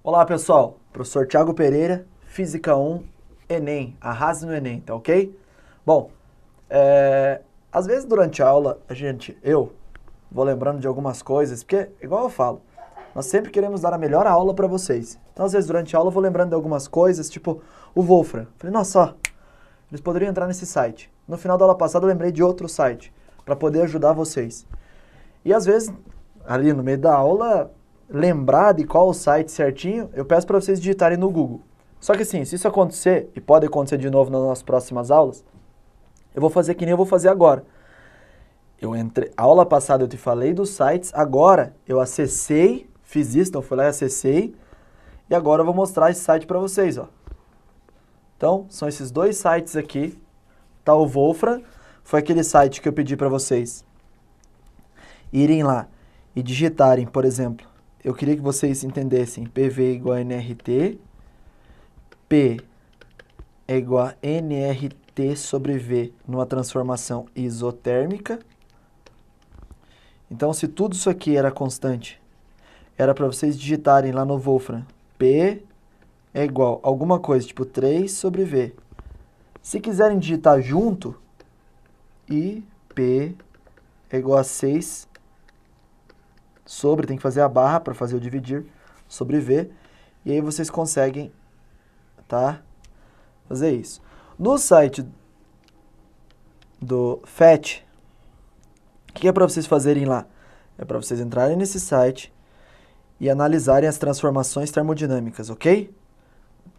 Olá pessoal, professor Thiago Pereira, Física 1, Enem, arrase no Enem, tá ok? Bom, às vezes durante a aula, eu vou lembrando de algumas coisas, porque, igual eu falo, nós sempre queremos dar a melhor aula para vocês. Então, às vezes durante a aula eu vou lembrando de algumas coisas, tipo o Wolfram. Falei, nossa, ó, eles poderiam entrar nesse site. No final da aula passada eu lembrei de outro site, para poder ajudar vocês. E às vezes, ali no meio da aula, lembrar de qual o site certinho, eu peço para vocês digitarem no Google. Só que assim, se isso acontecer, e pode acontecer de novo nas nossas próximas aulas, eu vou fazer que nem eu vou fazer agora. A aula passada eu te falei dos sites, agora eu acessei, fiz isso, então fui lá e acessei, e agora eu vou mostrar esse site para vocês, ó. Então, são esses dois sites aqui, tá o Wolfram, foi aquele site que eu pedi para vocês irem lá e digitarem, por exemplo, eu queria que vocês entendessem PV igual a nRT, P é igual a nRT sobre V numa transformação isotérmica. Então, se tudo isso aqui era constante, era para vocês digitarem lá no Wolfram, P é igual a alguma coisa, tipo 3 sobre V. Se quiserem digitar junto, I, P é igual a 6 sobre, tem que fazer a barra para fazer o dividir, sobre V, e aí vocês conseguem, tá, fazer isso. No site do FET, o que é para vocês fazerem lá? É para vocês entrarem nesse site e analisarem as transformações termodinâmicas, ok?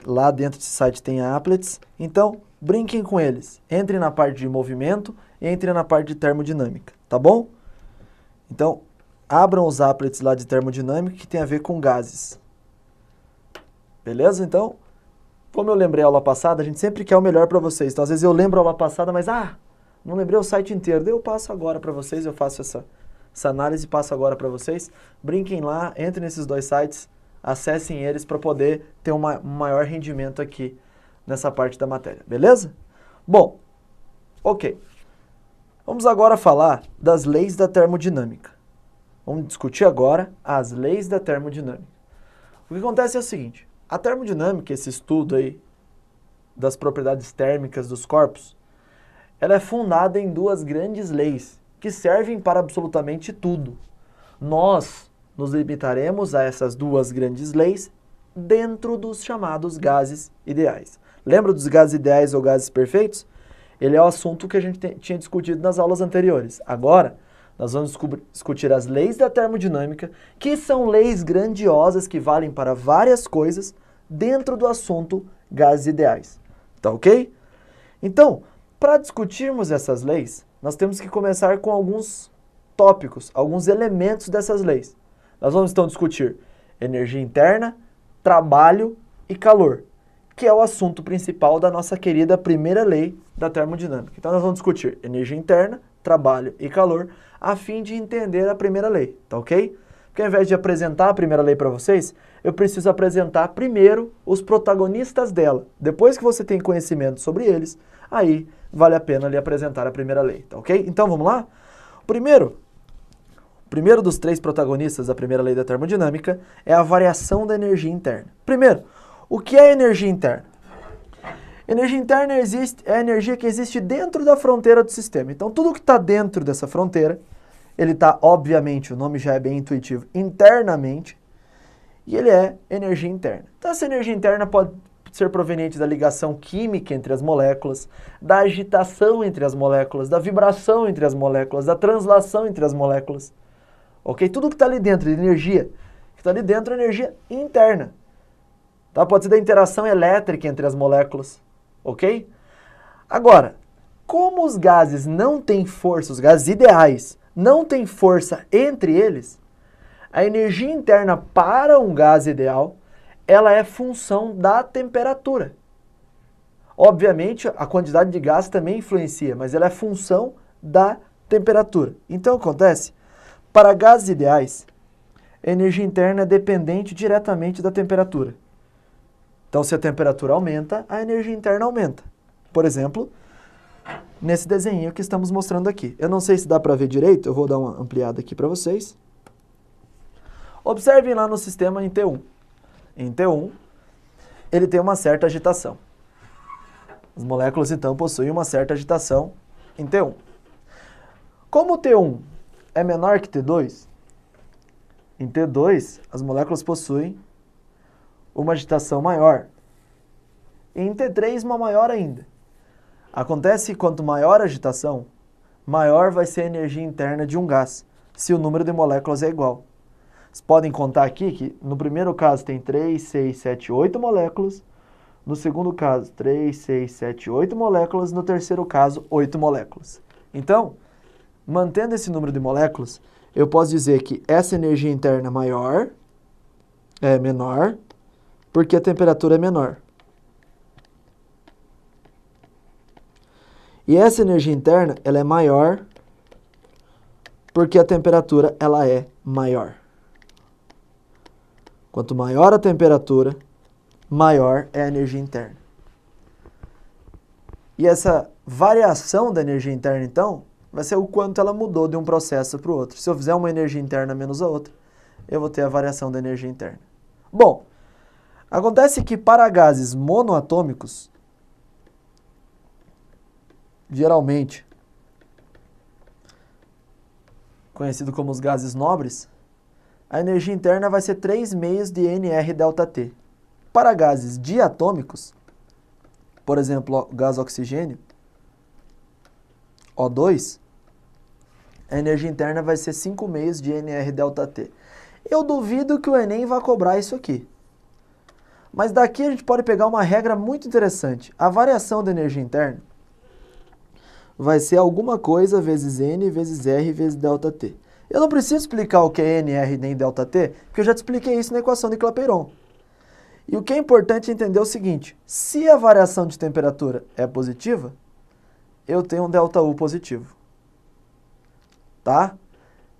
Lá dentro desse site tem applets, então brinquem com eles. Entrem na parte de movimento e entrem na parte de termodinâmica, tá bom? Então, abram os applets lá de termodinâmica que tem a ver com gases. Beleza? Então, como eu lembrei a aula passada, a gente sempre quer o melhor para vocês. Então, às vezes eu lembro a aula passada, mas não lembrei o site inteiro. Daí eu passo agora para vocês, eu faço essa análise e passo agora para vocês. Brinquem lá, entrem nesses dois sites, acessem eles para poder ter um maior rendimento aqui nessa parte da matéria. Beleza? Bom, ok. Vamos agora falar das leis da termodinâmica. Vamos discutir agora as leis da termodinâmica. O que acontece é o seguinte, a termodinâmica, esse estudo aí das propriedades térmicas dos corpos, ela é fundada em duas grandes leis que servem para absolutamente tudo. Nós nos limitaremos a essas duas grandes leis dentro dos chamados gases ideais. Lembra dos gases ideais ou gases perfeitos? Ele é o assunto que a gente tinha discutido nas aulas anteriores. Agora, nós vamos discutir as leis da termodinâmica, que são leis grandiosas que valem para várias coisas dentro do assunto gases ideais. Tá ok? Então, para discutirmos essas leis, nós temos que começar com alguns tópicos, alguns elementos dessas leis. Nós vamos então discutir energia interna, trabalho e calor, que é o assunto principal da nossa querida primeira lei da termodinâmica. Então nós vamos discutir energia interna, trabalho e calor, a fim de entender a primeira lei, tá ok? Porque ao invés de apresentar a primeira lei para vocês, eu preciso apresentar primeiro os protagonistas dela. Depois que você tem conhecimento sobre eles, aí vale a pena lhe apresentar a primeira lei, tá ok? Então vamos lá? O primeiro dos três protagonistas da primeira lei da termodinâmica é a variação da energia interna. Primeiro, o que é energia interna? Energia interna é a energia que existe dentro da fronteira do sistema. Então, tudo que está dentro dessa fronteira, ele está, obviamente, o nome já é bem intuitivo, internamente, e ele é energia interna. Então, essa energia interna pode ser proveniente da ligação química entre as moléculas, da agitação entre as moléculas, da vibração entre as moléculas, da translação entre as moléculas. Ok? Tudo que está ali dentro de energia, que está ali dentro é energia interna. Tá? Pode ser da interação elétrica entre as moléculas. Ok? Agora, como os gases não têm força, os gases ideais não têm força entre eles, a energia interna para um gás ideal, ela é função da temperatura. Obviamente, a quantidade de gás também influencia, mas ela é função da temperatura. Então, acontece, para gases ideais, a energia interna é dependente diretamente da temperatura. Então, se a temperatura aumenta, a energia interna aumenta. Por exemplo, nesse desenho que estamos mostrando aqui. Eu não sei se dá para ver direito, eu vou dar uma ampliada aqui para vocês. Observem lá no sistema em T1. em T1, ele tem uma certa agitação. As moléculas, então, possuem uma certa agitação em T1. Como o T1 é menor que T2, em T2 as moléculas possuem uma agitação maior. E em T3 uma maior ainda. Acontece que quanto maior a agitação, maior vai ser a energia interna de um gás, se o número de moléculas é igual. Vocês podem contar aqui que no primeiro caso tem 3, 6, 7, 8 moléculas, no segundo caso 3, 6, 7, 8 moléculas, no terceiro caso 8 moléculas. Então, mantendo esse número de moléculas, eu posso dizer que essa energia interna é menor, porque a temperatura é menor. E essa energia interna, ela é maior, porque a temperatura, ela é maior. Quanto maior a temperatura, maior é a energia interna. E essa variação da energia interna, então, vai ser o quanto ela mudou de um processo para o outro. Se eu fizer uma energia interna menos a outra, eu vou ter a variação da energia interna. Bom, acontece que para gases monoatômicos, geralmente conhecido como os gases nobres, a energia interna vai ser 3 meios de NR∆T. Para gases diatômicos, por exemplo, o gás oxigênio, O2, a energia interna vai ser 5 meios de NR∆T. Eu duvido que o Enem vá cobrar isso aqui. Mas daqui a gente pode pegar uma regra muito interessante. A variação da energia interna vai ser alguma coisa vezes N, vezes R, vezes ΔT. Eu não preciso explicar o que é NR nem ΔT, porque eu já te expliquei isso na equação de Clapeyron. E o que é importante entender é o seguinte, se a variação de temperatura é positiva, eu tenho um ΔU positivo. Tá?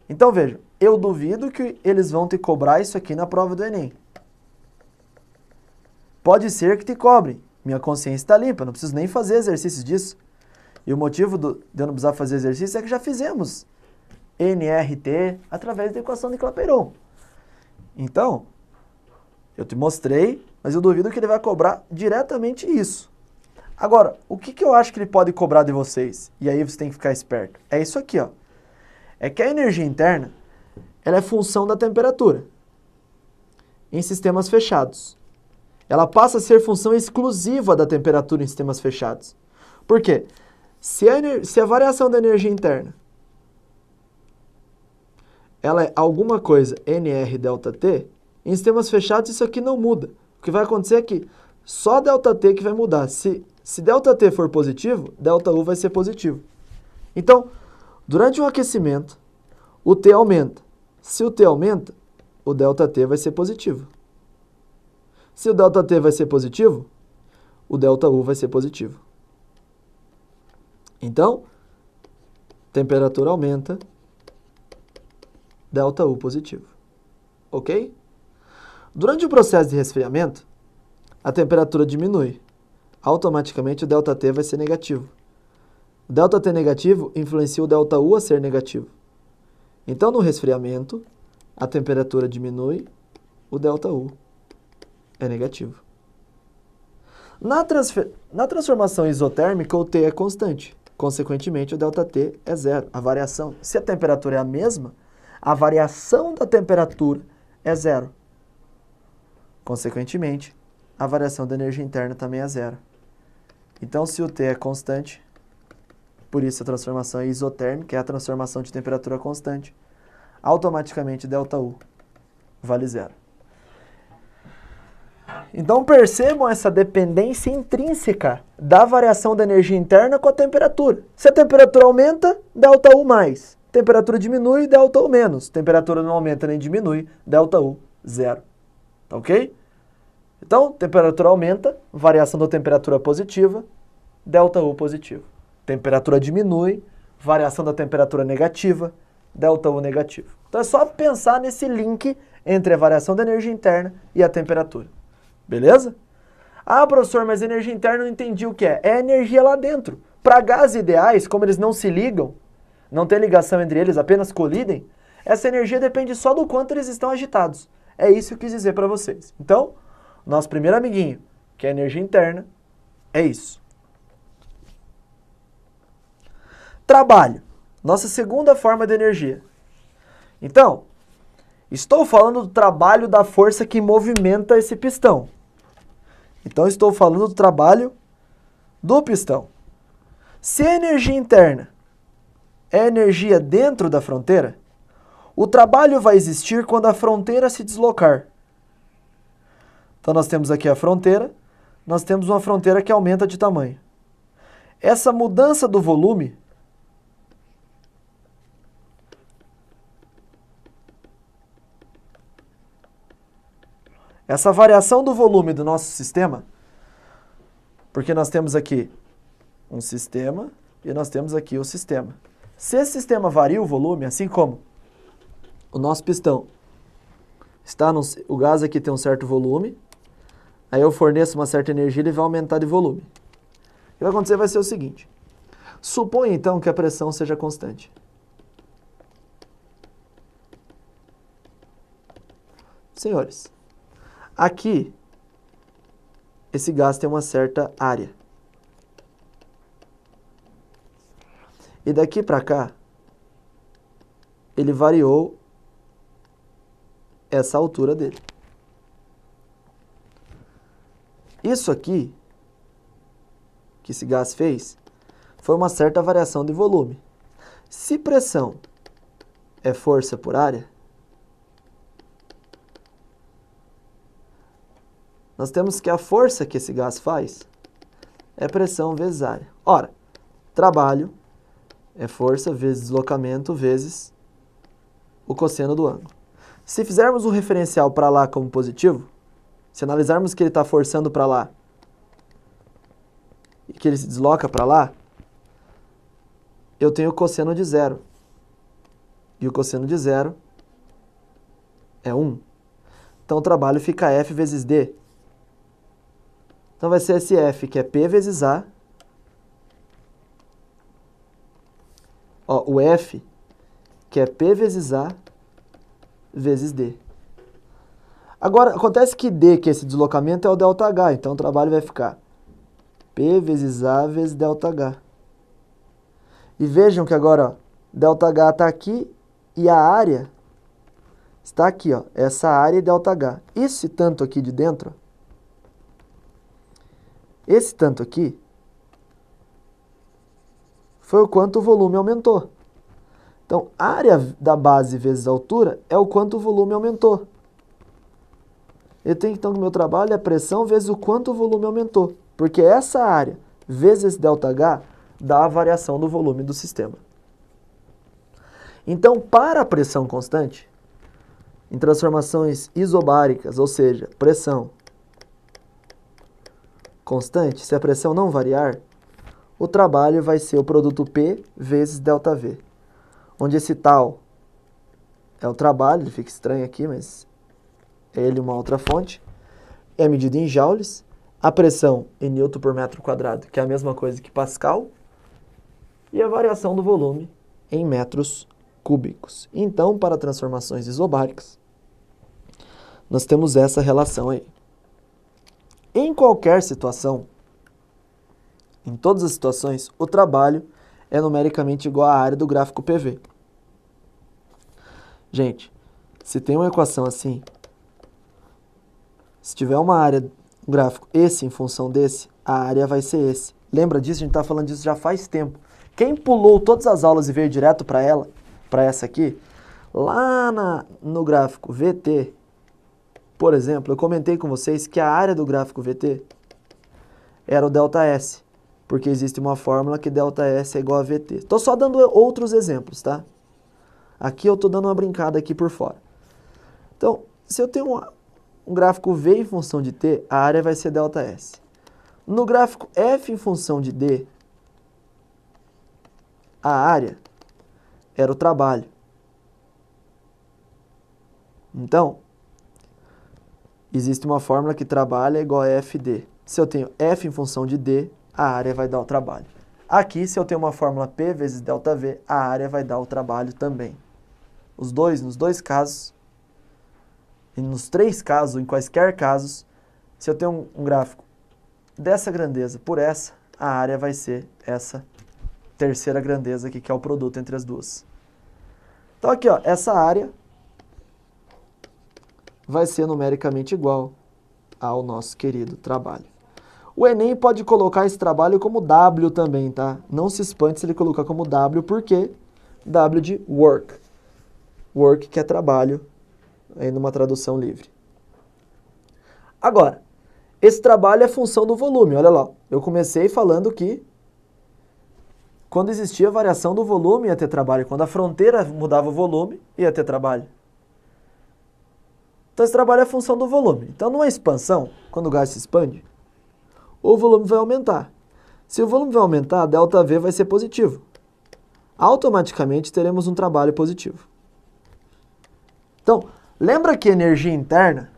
Então veja, eu duvido que eles vão te cobrar isso aqui na prova do Enem. Pode ser que te cobrem. Minha consciência está limpa, não preciso nem fazer exercícios disso. E o motivo de eu não precisar fazer exercício é que já fizemos nRT através da equação de Clapeyron. Então, eu te mostrei, mas eu duvido que ele vai cobrar diretamente isso. Agora, o que eu acho que ele pode cobrar de vocês? E aí você tem que ficar esperto. É isso aqui, ó. É que a energia interna, ela é função da temperatura em sistemas fechados. Ela passa a ser função exclusiva da temperatura em sistemas fechados. Por quê? Se a variação da energia interna ela é alguma coisa NR∆T, em sistemas fechados isso aqui não muda. O que vai acontecer é que só ΔT que vai mudar. Se ΔT for positivo, ΔU vai ser positivo. Então, durante um aquecimento, o T aumenta. Se o T aumenta, o ΔT vai ser positivo. Se o ΔT vai ser positivo, o ΔU vai ser positivo. Então, temperatura aumenta, ΔU positivo. Ok? Durante o processo de resfriamento, a temperatura diminui. Automaticamente o ΔT vai ser negativo. O ΔT negativo influencia o ΔU a ser negativo. Então, no resfriamento, a temperatura diminui, o ΔU é negativo. Na transformação isotérmica, o T é constante. Consequentemente, o ΔT é zero. A variação, se a temperatura é a mesma, a variação da temperatura é zero. Consequentemente, a variação da energia interna também é zero. Então, se o T é constante, por isso a transformação é isotérmica, é a transformação de temperatura constante, automaticamente ΔU vale zero. Então percebam essa dependência intrínseca da variação da energia interna com a temperatura. Se a temperatura aumenta, ΔU mais. Temperatura diminui, ΔU menos. Temperatura não aumenta nem diminui, ΔU zero. Tá ok? Então, temperatura aumenta, variação da temperatura positiva, ΔU positivo. Temperatura diminui, variação da temperatura negativa, ΔU negativo. Então é só pensar nesse link entre a variação da energia interna e a temperatura. Beleza? Ah, professor, mas energia interna eu não entendi o que é. É a energia lá dentro. Para gases ideais, como eles não se ligam, não tem ligação entre eles, apenas colidem, essa energia depende só do quanto eles estão agitados. É isso que eu quis dizer para vocês. Então, Nosso primeiro amiguinho, que é a energia interna, é isso. Trabalho, nossa segunda forma de energia. Então, estou falando do trabalho da força que movimenta esse pistão. Então, estou falando do trabalho do pistão. Se a energia interna é energia dentro da fronteira, o trabalho vai existir quando a fronteira se deslocar. Então, nós temos aqui a fronteira, nós temos uma fronteira que aumenta de tamanho. Essa mudança do volume essa variação do volume do nosso sistema, porque nós temos aqui um sistema e nós temos aqui o sistema. Se esse sistema varia o volume, assim como o nosso pistão o gás aqui tem um certo volume, aí eu forneço uma certa energia, ele vai aumentar de volume. O que vai acontecer vai ser o seguinte. Suponha então que a pressão seja constante. Senhores, aqui, esse gás tem uma certa área. E daqui para cá, ele variou essa altura dele. Isso aqui, que esse gás fez, foi uma certa variação de volume. Se pressão é força por área, nós temos que a força que esse gás faz é pressão vezes área. Ora, trabalho é força vezes deslocamento vezes o cosseno do ângulo. Se fizermos o referencial para lá como positivo, se analisarmos que ele está forçando para lá e que ele se desloca para lá, eu tenho o cosseno de zero. E o cosseno de zero é 1. Então o trabalho fica F vezes D. Então vai ser esse F, que é P vezes A. Ó, o F, que é P vezes A, vezes D. Agora, acontece que D, que é esse deslocamento, é o ΔH. Então o trabalho vai ficar P vezes A vezes ΔH. E vejam que agora, ó, ΔH está aqui e a área está aqui, ó. Essa área é ΔH. Esse tanto aqui de dentro, esse tanto aqui, foi o quanto o volume aumentou. Então, a área da base vezes a altura é o quanto o volume aumentou. Eu tenho então que o meu trabalho é pressão vezes o quanto o volume aumentou. Porque essa área vezes esse ΔH dá a variação do volume do sistema. Então, para a pressão constante, em transformações isobáricas, ou seja, pressão constante, se a pressão não variar, o trabalho vai ser o produto P vezes ΔV. Onde esse tal é o trabalho, ele fica estranho aqui, mas é ele uma outra fonte. É medido em joules. A pressão em Newton por metro quadrado, que é a mesma coisa que Pascal. E a variação do volume em metros cúbicos. Então, para transformações isobáricas, nós temos essa relação aí. Em qualquer situação, em todas as situações, o trabalho é numericamente igual à área do gráfico PV. Gente, se tem uma equação assim, se tiver uma área, um gráfico esse em função desse, a área vai ser esse. Lembra disso? A gente está falando disso já faz tempo. Quem pulou todas as aulas e veio direto para ela, para essa aqui, lá no gráfico VT, por exemplo, eu comentei com vocês que a área do gráfico VT era o ΔS, porque existe uma fórmula que ΔS é igual a VT. Estou só dando outros exemplos, tá? Aqui eu estou dando uma brincada aqui por fora. Então, se eu tenho um gráfico V em função de T, a área vai ser ΔS. No gráfico F em função de D, a área era o trabalho. Então, existe uma fórmula que trabalho é igual a FD. Se eu tenho F em função de D, a área vai dar o trabalho. Aqui, se eu tenho uma fórmula P vezes ΔV, a área vai dar o trabalho também. Nos dois casos, e nos três casos, em quaisquer casos, se eu tenho um gráfico dessa grandeza por essa, a área vai ser essa terceira grandeza aqui, que é o produto entre as duas. Então aqui, ó, essa área vai ser numericamente igual ao nosso querido trabalho. O Enem pode colocar esse trabalho como W também, tá? Não se espante se ele colocar como W, porque W de work. Work que é trabalho, aí numa tradução livre. Agora, esse trabalho é função do volume, olha lá. Eu comecei falando que quando existia variação do volume ia ter trabalho. Quando a fronteira mudava o volume, ia ter trabalho. Então esse trabalho é função do volume. Então numa expansão, quando o gás se expande, o volume vai aumentar. Se o volume vai aumentar, ΔV vai ser positivo. Automaticamente teremos um trabalho positivo. Então, lembra que a energia interna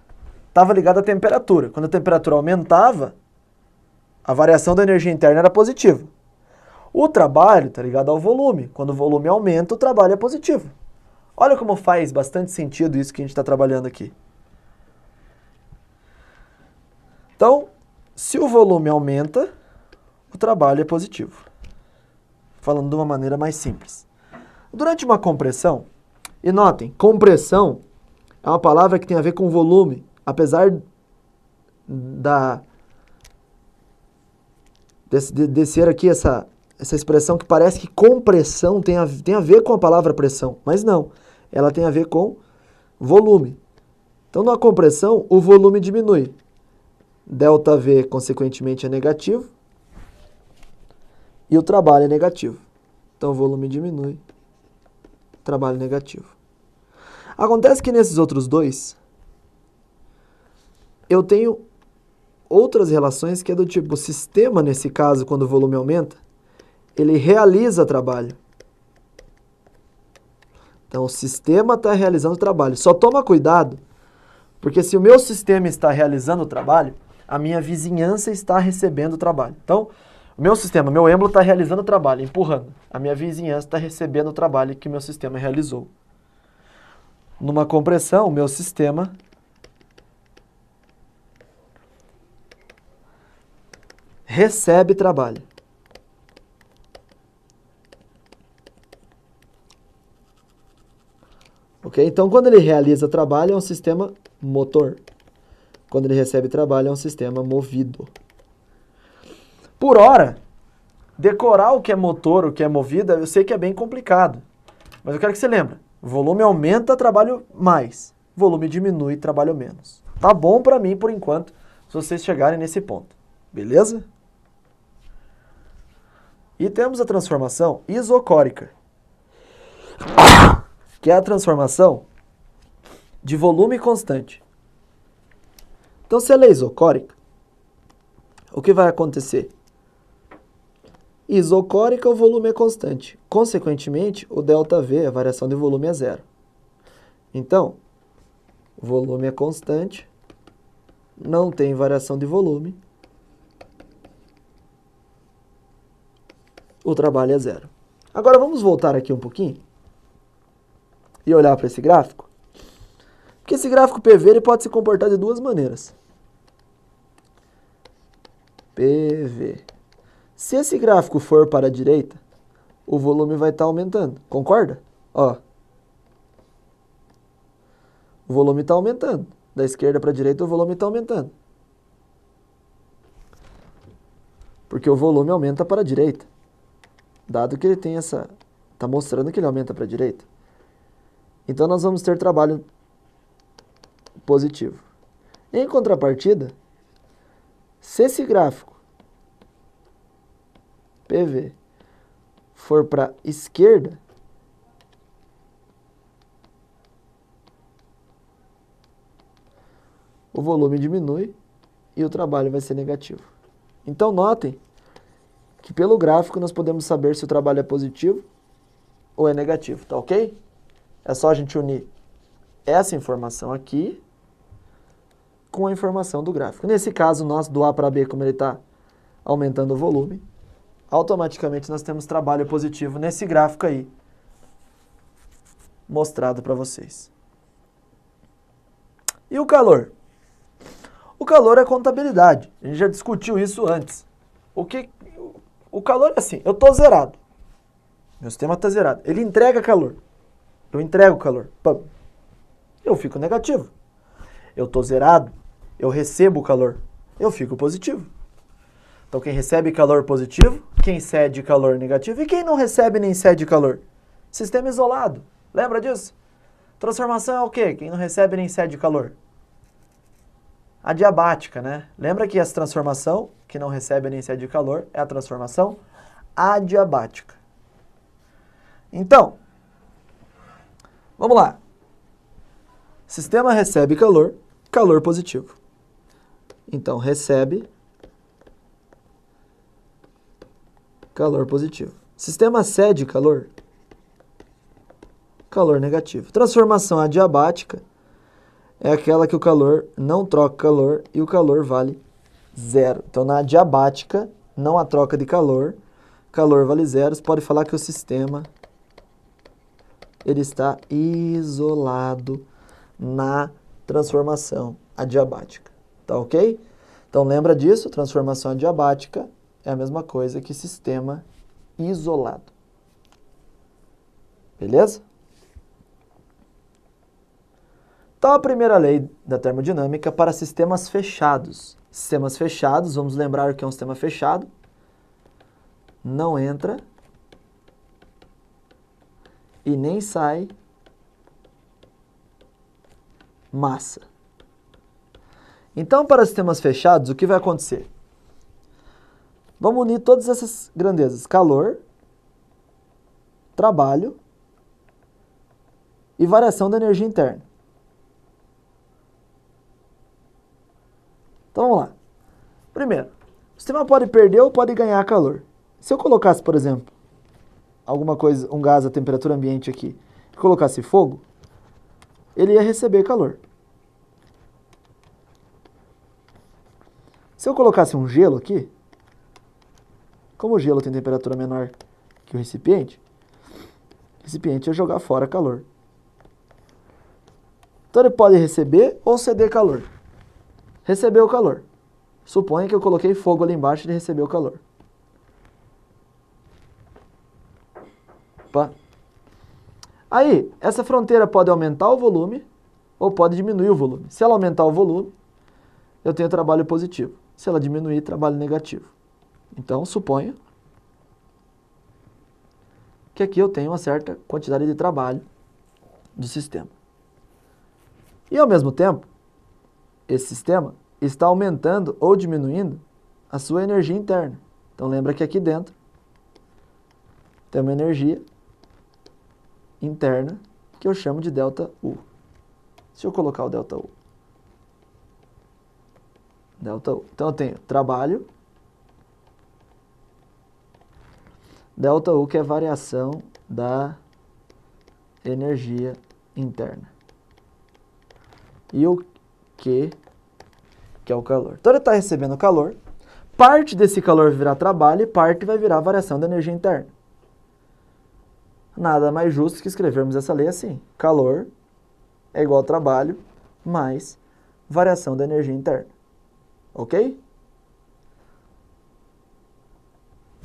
estava ligada à temperatura. Quando a temperatura aumentava, a variação da energia interna era positiva. O trabalho está ligado ao volume. Quando o volume aumenta, o trabalho é positivo. Olha como faz bastante sentido isso que a gente está trabalhando aqui. Então, se o volume aumenta, o trabalho é positivo. Falando de uma maneira mais simples. Durante uma compressão, e notem, compressão é uma palavra que tem a ver com volume, apesar de ser aqui essa expressão que parece que compressão tem a ver com a palavra pressão, mas não, ela tem a ver com volume. Então, na compressão, o volume diminui. ΔV, consequentemente, é negativo e o trabalho é negativo. Então, o volume diminui, trabalho negativo. Acontece que nesses outros dois, eu tenho outras relações que é do tipo, o sistema, nesse caso, quando o volume aumenta, ele realiza trabalho. Então, o sistema está realizando trabalho. Só toma cuidado, porque se o meu sistema está realizando o trabalho, a minha vizinhança está recebendo o trabalho. Então, o meu sistema, meu êmbolo está realizando o trabalho, empurrando. A minha vizinhança está recebendo o trabalho que o meu sistema realizou. Numa compressão, o meu sistema recebe trabalho. Ok? Então, quando ele realiza trabalho, é um sistema motor. Quando ele recebe trabalho, é um sistema movido. Por hora, decorar o que é motor, o que é movida, eu sei que é bem complicado. Mas eu quero que você lembre. Volume aumenta, trabalho mais. Volume diminui, trabalho menos. Tá bom para mim, por enquanto, se vocês chegarem nesse ponto. Beleza? E temos a transformação isocórica, que é a transformação de volume constante. Então, se ela é isocórica, o que vai acontecer? Isocórica, o volume é constante. Consequentemente, o ΔV, a variação de volume, é zero. Então, o volume é constante, não tem variação de volume, o trabalho é zero. Agora, vamos voltar aqui um pouquinho e olhar para esse gráfico. Porque esse gráfico PV ele pode se comportar de duas maneiras. PV. Se esse gráfico for para a direita, o volume vai estar aumentando. Concorda? Ó. O volume está aumentando. Da esquerda para a direita, o volume está aumentando. Porque o volume aumenta para a direita. Dado que ele tem essa... Está mostrando que ele aumenta para a direita. Então, nós vamos ter trabalho positivo. Em contrapartida, se esse gráfico PV for para a esquerda, o volume diminui e o trabalho vai ser negativo. Então, notem que pelo gráfico nós podemos saber se o trabalho é positivo ou é negativo, tá ok? É só a gente unir essa informação aqui com a informação do gráfico. Nesse caso, nosso do A para B, como ele está aumentando o volume, automaticamente nós temos trabalho positivo nesse gráfico aí, mostrado para vocês. E o calor? O calor é contabilidade. A gente já discutiu isso antes. O calor é assim, eu estou zerado. Meu sistema está zerado. Ele entrega calor. Eu entrego calor. Pum. Eu fico negativo. Eu estou zerado. Eu recebo calor. Eu fico positivo. Então quem recebe calor positivo, quem cede calor negativo e quem não recebe nem cede calor? Sistema isolado. Lembra disso? Transformação é o quê? Quem não recebe nem cede calor. Adiabática, né? Lembra que essa transformação, que não recebe nem cede calor, é a transformação adiabática. Então, vamos lá. Sistema recebe calor, calor positivo. Então, recebe calor positivo. Sistema cede calor, calor negativo. Transformação adiabática é aquela que o calor não troca calor e o calor vale zero. Então, na adiabática, não há troca de calor, calor vale zero. Você pode falar que o sistema ele está isolado na transformação adiabática. Tá ok? Então, lembra disso? Transformação adiabática é a mesma coisa que sistema isolado. Beleza? Então, a primeira lei da termodinâmica para sistemas fechados. Sistemas fechados, vamos lembrar o que é um sistema fechado. Não entra e nem sai massa. Então, para sistemas fechados, o que vai acontecer? Vamos unir todas essas grandezas. Calor, trabalho e variação da energia interna. Então, vamos lá. Primeiro, o sistema pode perder ou pode ganhar calor. Se eu colocasse, por exemplo, alguma coisa, um gás a temperatura ambiente aqui, e colocasse fogo, ele ia receber calor. Se eu colocasse um gelo aqui, como o gelo tem temperatura menor que o recipiente ia jogar fora calor. Então ele pode receber ou ceder calor. Recebeu o calor. Suponha que eu coloquei fogo ali embaixo e ele recebeu o calor. Opa. Aí, essa fronteira pode aumentar o volume ou pode diminuir o volume. Se ela aumentar o volume, eu tenho trabalho positivo. Se ela diminuir, trabalho negativo. Então, suponha que aqui eu tenho uma certa quantidade de trabalho do sistema. E, ao mesmo tempo, esse sistema está aumentando ou diminuindo a sua energia interna. Então, lembra que aqui dentro tem uma energia interna que eu chamo de ΔU. Se eu colocar o ΔU. ΔU. Então, eu tenho trabalho, ΔU, que é a variação da energia interna. E o Q, que é o calor. Então, ele está recebendo calor. Parte desse calor vai virar trabalho e parte vai virar variação da energia interna. Nada mais justo que escrevermos essa lei assim. Calor é igual a trabalho mais variação da energia interna. Ok?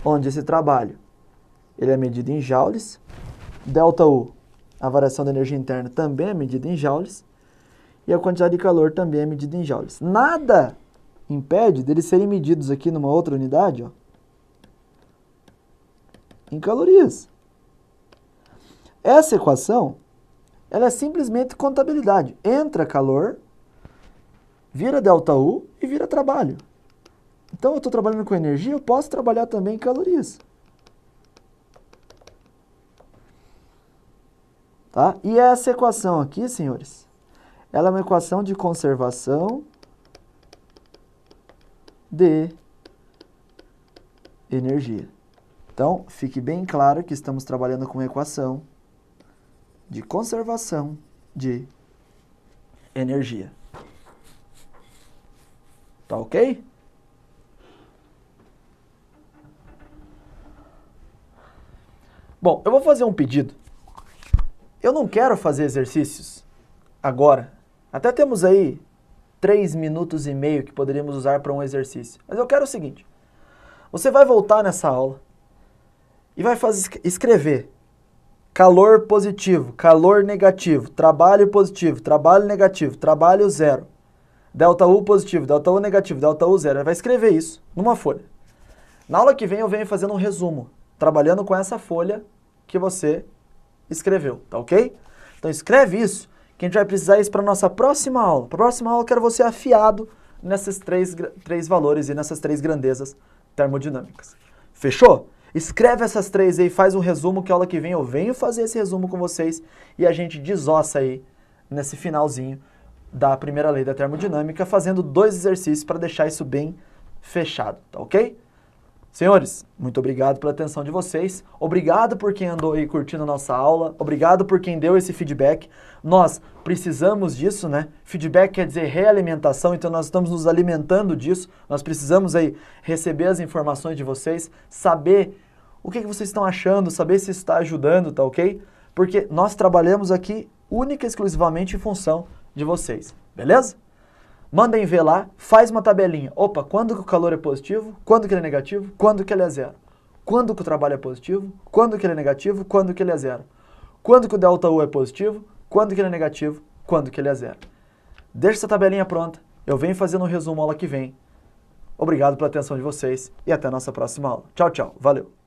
Onde esse trabalho ele é medido em joules. ΔU, a variação da energia interna, também é medida em joules. E a quantidade de calor também é medida em joules. Nada impede deles serem medidos aqui numa outra unidade, ó, em calorias. Essa equação, ela é simplesmente contabilidade. Entra calor, vira ΔU e vira trabalho. Então, eu estou trabalhando com energia, eu posso trabalhar também em calorias. Tá? E essa equação aqui, senhores, ela é uma equação de conservação de energia. Então, fique bem claro que estamos trabalhando com uma equação de conservação de energia. Tá ok? Bom, eu vou fazer um pedido. Eu não quero fazer exercícios agora. Até temos aí 3 minutos e meio que poderíamos usar para um exercício. Mas eu quero o seguinte, você vai voltar nessa aula e vai escrever calor positivo, calor negativo, trabalho positivo, trabalho negativo, trabalho zero, delta U positivo, delta U negativo, delta U zero. Vai escrever isso numa folha. Na aula que vem eu venho fazendo um resumo, trabalhando com essa folha que você escreveu, tá ok? Então escreve isso, que a gente vai precisar isso para a nossa próxima aula. Para a próxima aula eu quero você afiado nesses três valores e nessas 3 grandezas termodinâmicas. Fechou? Escreve essas 3 aí, faz um resumo, que a aula que vem eu venho fazer esse resumo com vocês e a gente desossa aí nesse finalzinho da primeira lei da termodinâmica, fazendo 2 exercícios para deixar isso bem fechado, tá ok? Senhores, muito obrigado pela atenção de vocês, obrigado por quem andou aí curtindo a nossa aula, obrigado por quem deu esse feedback. Nós precisamos disso, né? Feedback quer dizer realimentação, então nós estamos nos alimentando disso, nós precisamos aí receber as informações de vocês, saber o que vocês estão achando, saber se está ajudando, tá ok? Porque nós trabalhamos aqui única e exclusivamente em função de vocês, beleza? Mandem ver lá, faz uma tabelinha. Opa, quando que o calor é positivo, quando que ele é negativo, quando que ele é zero. Quando que o trabalho é positivo, quando que ele é negativo, quando que ele é zero. Quando que o delta U é positivo, quando que ele é negativo, quando que ele é zero. Deixa essa tabelinha pronta, eu venho fazendo um resumo aula que vem. Obrigado pela atenção de vocês e até a nossa próxima aula. Tchau, tchau. Valeu.